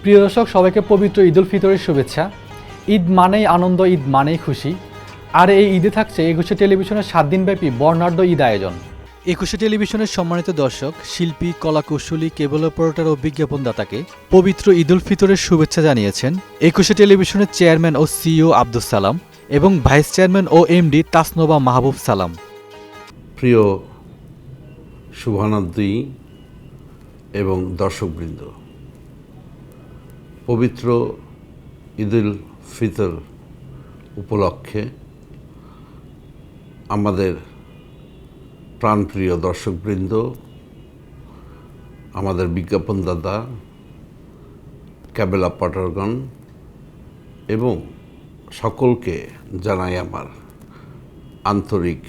প্রিয় দর্শক, সবাইকে পবিত্র ঈদ উল ফিতরের শুভেচ্ছা। ঈদ মানেই আনন্দ, ঈদ মানেই খুশি। আর এই ঈদে থাকছে একুশে টেলিভিশনের 7 দিনব্যাপী বর্ণাঢ্য ঈদ আয়োজন। একুশে টেলিভিশনের সম্মানিত দর্শক, শিল্পী, কলাকুশলী, কেবল অপারেটর ও বিজ্ঞাপনদাতাকে পবিত্র ঈদ উল ফিতরের শুভেচ্ছা জানিয়েছেন একুশে টেলিভিশনের চেয়ারম্যান ও সিইও আব্দুস সালাম এবং ভাইস চেয়ারম্যান ও এমডি তাসনোবা মাহবুব সালাম। প্রিয় শুভানন্দী এবং দর্শকবৃন্দ, পবিত্র ঈদ উল ফিতর উপলক্ষে আমাদের প্রাণপ্রিয় দর্শকবৃন্দ, আমাদের বিজ্ঞাপনদাতা, ক্যাবেল অপারেটরগণ এবং সকলকে জানাই আমার আন্তরিক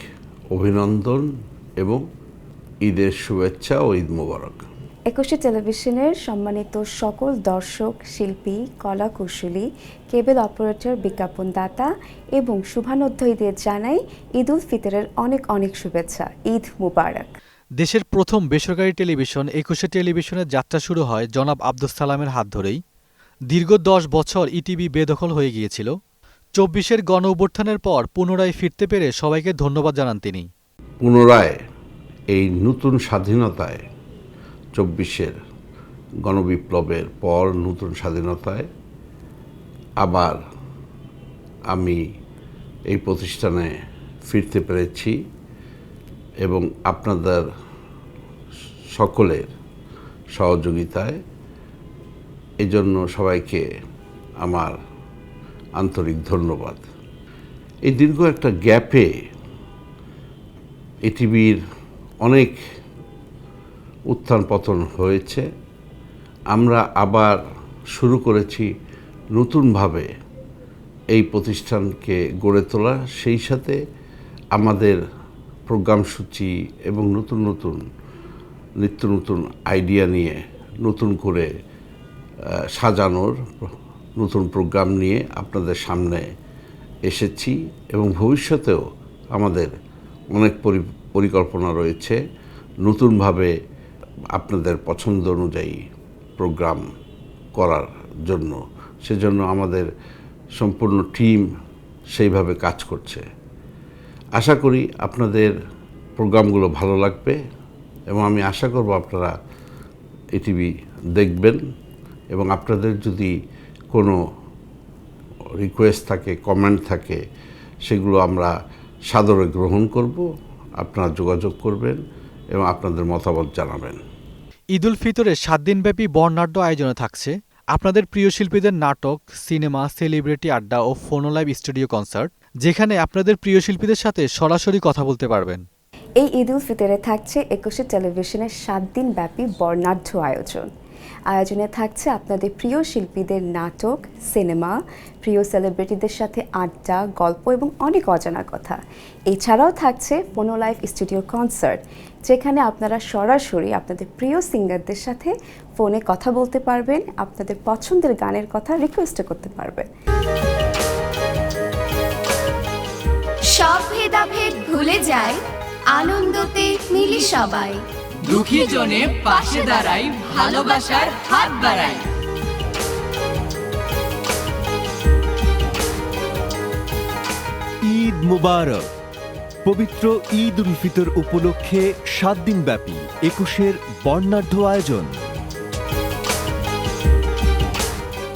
অভিনন্দন এবং ঈদের শুভেচ্ছা ও ঈদ মোবারক। একুশে টেলিভিশনের সম্মানিত সকল দর্শক, শিল্পী, কলা কুশলী, কেবল অপারেটর, বিজ্ঞাপনদাতা এবং শুভানুধ্যায়ীদের জানাই ঈদ উল ফিতরের অনেক অনেক শুভেচ্ছা। ঈদ মুবারক। দেশের প্রথম বেসরকারি টেলিভিশন একুশে টেলিভিশনের যাত্রা শুরু হয় জনাব আব্দুস সালামের হাত ধরেই। দীর্ঘ 10 বছর ইটিভি বেদখল হয়ে গিয়েছিল। 24-এর গণ অভ্যুত্থানের পর পুনরায় ফিরতে পেরে সবাইকে ধন্যবাদ জানান তিনি। পুনরায় এই নতুন স্বাধীনতায়, 24-এর গণবিপ্লবের পর নতুন স্বাধীনতায় আবার আমি এই প্রতিষ্ঠানে ফিরতে পেরেছি এবং আপনাদের সকলের সহযোগিতায়। এজন্য সবাইকে আমার আন্তরিক ধন্যবাদ। এই দীর্ঘ একটা গ্যাপে ইটিভির অনেক উত্থান পতন হয়েছে। আমরা আবার শুরু করেছি নতুনভাবে এই প্রতিষ্ঠানকে গড়ে তোলা, সেই সাথে আমাদের প্রোগ্রাম সূচি এবং নিত্য নতুন আইডিয়া নিয়ে নতুন করে সাজানোর নতুন প্রোগ্রাম নিয়ে আপনাদের সামনে এসেছি এবং ভবিষ্যতেও আমাদের অনেক পরিকল্পনা রয়েছে নতুনভাবে আপনাদের পছন্দ অনুযায়ী প্রোগ্রাম করার জন্য। সেজন্য আমাদের সম্পূর্ণ টিম সেইভাবে কাজ করছে। আশা করি আপনাদের প্রোগ্রামগুলো ভালো লাগবে এবং আমি আশা করব আপনারা ইটিভি দেখবেন এবং আপনাদের যদি কোনো রিকোয়েস্ট থাকে, কমেন্ট থাকে, সেগুলো আমরা সাদরে গ্রহণ করব। আপনারা যোগাযোগ করবেন এবং আপনাদের মতামত জানাবেন। ঈদ উল ফিতরের 7 দিনব্যাপী বর্ণাঢ্য আয়োজনে থাকছে আপনাদের প্রিয় শিল্পীদের নাটক, সিনেমা, সেলিব্রিটি আড্ডা ও ফোনো লাইভ স্টুডিও কনসার্ট, যেখানে আপনাদের প্রিয় শিল্পীদের সাথে সরাসরি কথা বলতে পারবেন। এই ঈদ উল ফিতরে থাকছে একুশে টেলিভিশনের 7 দিন ব্যাপী বর্ণাঢ্য আয়োজনে থাকছে আপনাদের প্রিয় শিল্পীদের নাটক, সিনেমা, প্রিয় সেলিব্রিটিদের সাথে আড্ডা, গল্প এবং অনেক অজানা কথা। এছাড়াও থাকছে ফোনো লাইভ স্টুডিও কনসার্ট, যেখানে আপনারা সরাসরি আপনাদের প্রিয় সিঙ্গারদের সাথে ফোনে কথা বলতে পারবেন, আপনাদের পছন্দের গানের কথা রিকোয়েস্ট করতে পারবেন। সব ভেদাভেদ ভুলে যায়, আনন্দতে মিলি সবাই। দুঃখী জনে পাশে দাঁড়াই, ভালোবাসার হাত বাড়াই। ঈদ মুবারক। পবিত্র ঈদ উল ফিতর উপলক্ষে 7 দিনব্যাপী 21-এর বর্ণাঢ্য আয়োজন।